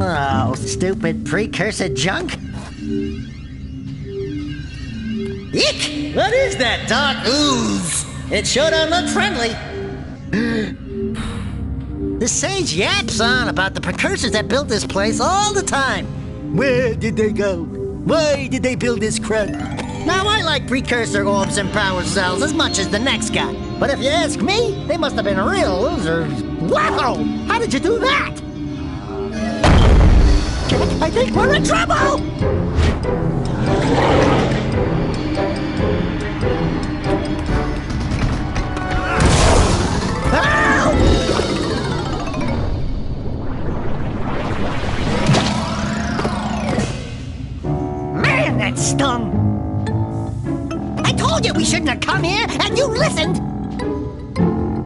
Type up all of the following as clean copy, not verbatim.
Oh, stupid precursor junk. Eek! What is that dark ooze? It sure don't look friendly. The sage yaps on about the precursors that built this place all the time. Where did they go? Why did they build this crud? Now, I like precursor orbs and power cells as much as the next guy. But if you ask me, they must have been real losers. Wow! How did you do that? I think we're in trouble! Man, that stung! I told you we shouldn't have come here, and you listened!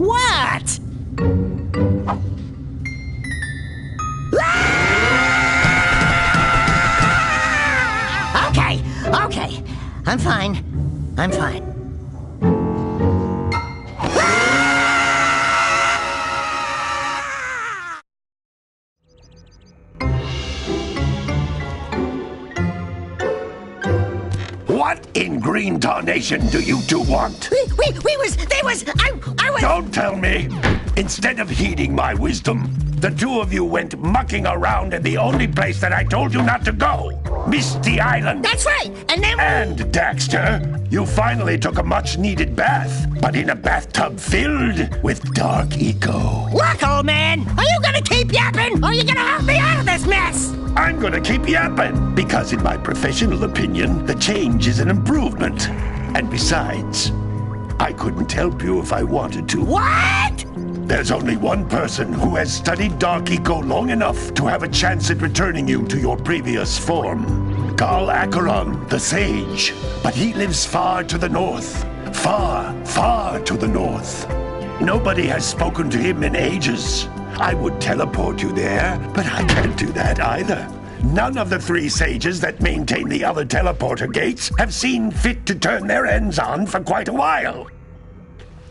What? Okay. I'm fine. What in green tarnation do you two want? I was... Don't tell me! Instead of heeding my wisdom, the two of you went mucking around in the only place that I told you not to go. Misty Island. That's right, and then... And, Daxter, you finally took a much-needed bath, but in a bathtub filled with dark eco. Look, old man, are you gonna keep yapping, or are you gonna help me out of this mess? I'm gonna keep yapping, because in my professional opinion, the change is an improvement. And besides, I couldn't help you if I wanted to. What? There's only one person who has studied Dark Eco long enough to have a chance at returning you to your previous form. Carl Acheron, the Sage. But he lives far to the north. Far, far to the north. Nobody has spoken to him in ages. I would teleport you there, but I can't do that either. None of the three sages that maintain the other teleporter gates have seen fit to turn their ends on for quite a while.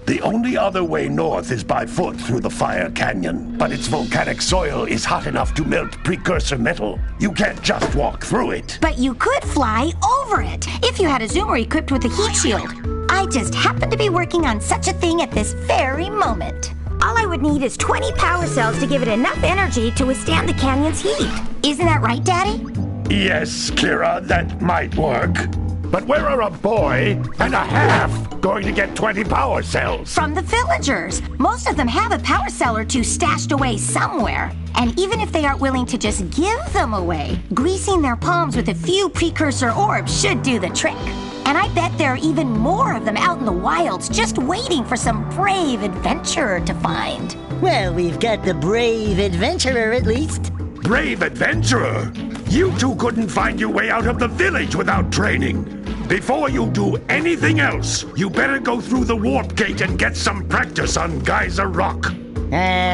The only other way north is by foot through the Fire Canyon, but its volcanic soil is hot enough to melt precursor metal. You can't just walk through it. But you could fly over it if you had a zoomer equipped with a heat shield. I just happen to be working on such a thing at this very moment. All I would need is 20 power cells to give it enough energy to withstand the canyon's heat. Isn't that right, Daddy? Yes, Kira, that might work. But where are a boy and a half going to get 20 power cells? From the villagers. Most of them have a power cell or two stashed away somewhere. And even if they aren't willing to just give them away, greasing their palms with a few precursor orbs should do the trick. And I bet there are even more of them out in the wilds just waiting for some brave adventurer to find. Well, we've got the brave adventurer at least. Brave adventurer? You two couldn't find your way out of the village without training. Before you do anything else, you better go through the warp gate and get some practice on Geyser Rock.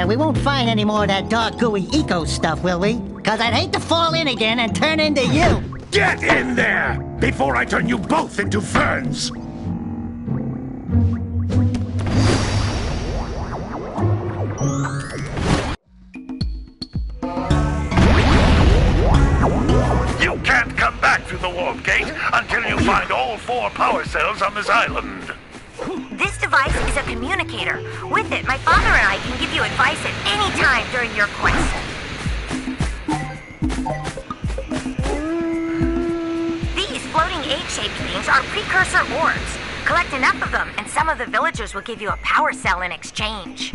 We won't find any more of that dark gooey eco stuff, will we? Cause I'd hate to fall in again and turn into you. Get in there before I turn you both into ferns. You can't come back through the warp gate until you find all 4 power cells on this island. This device is a communicator. With it, my father and I can give you advice at any time during your quest. These floating egg-shaped things are precursor orbs. Collect enough of them, and some of the villagers will give you a power cell in exchange.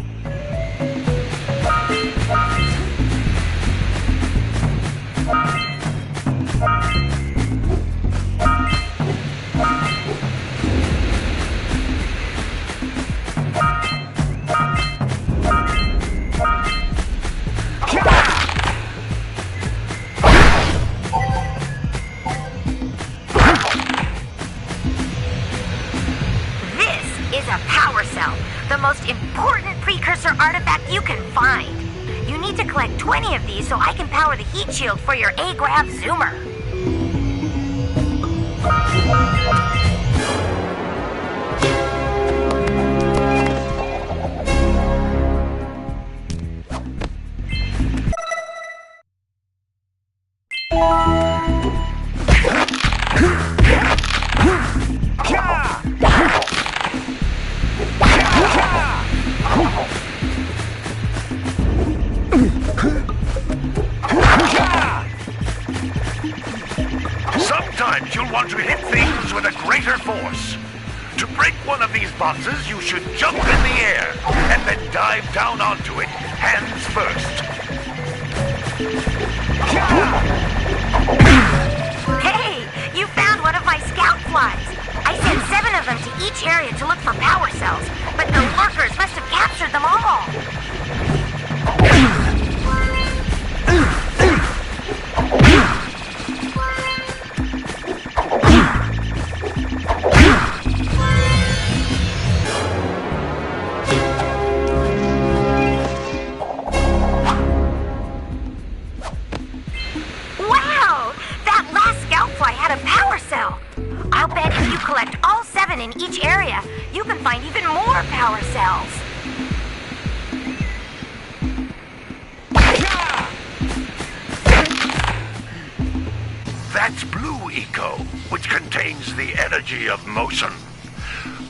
The most important precursor artifact you can find. You need to collect 20 of these so I can power the heat shield for your A-Grab zoomer. greater force. To break one of these boxes, you should jump in the air and then dive down onto it, hands first. Hey, you found one of my scout flies. I sent 7 of them to each area to look for power cells, but the lurkers must have captured them all. I'll bet if you collect all 7 in each area, you can find even more power cells. That's Blue Eco, which contains the energy of motion.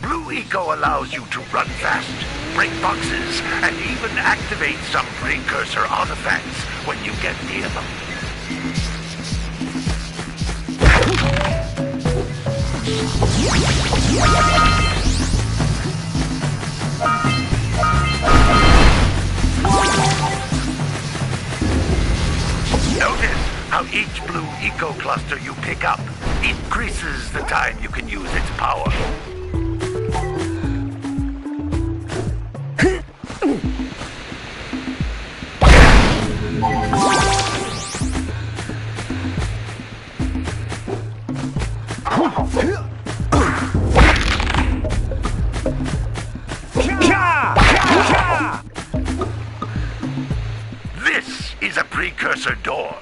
Blue Eco allows you to run fast, break boxes, and even activate some precursor artifacts when you get near them. Notice how each Blue Eco cluster you pick up increases the time you can use its power. This is a precursor door.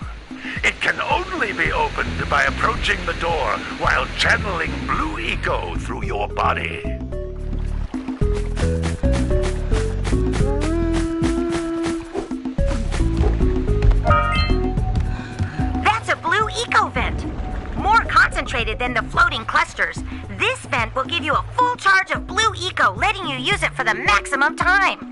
It can only be opened by approaching the door while channeling Blue Eco through your body. That's a Blue Eco vent. More concentrated than the floating clusters. This vent will give you a full charge of Blue Eco, letting you use it for the maximum time.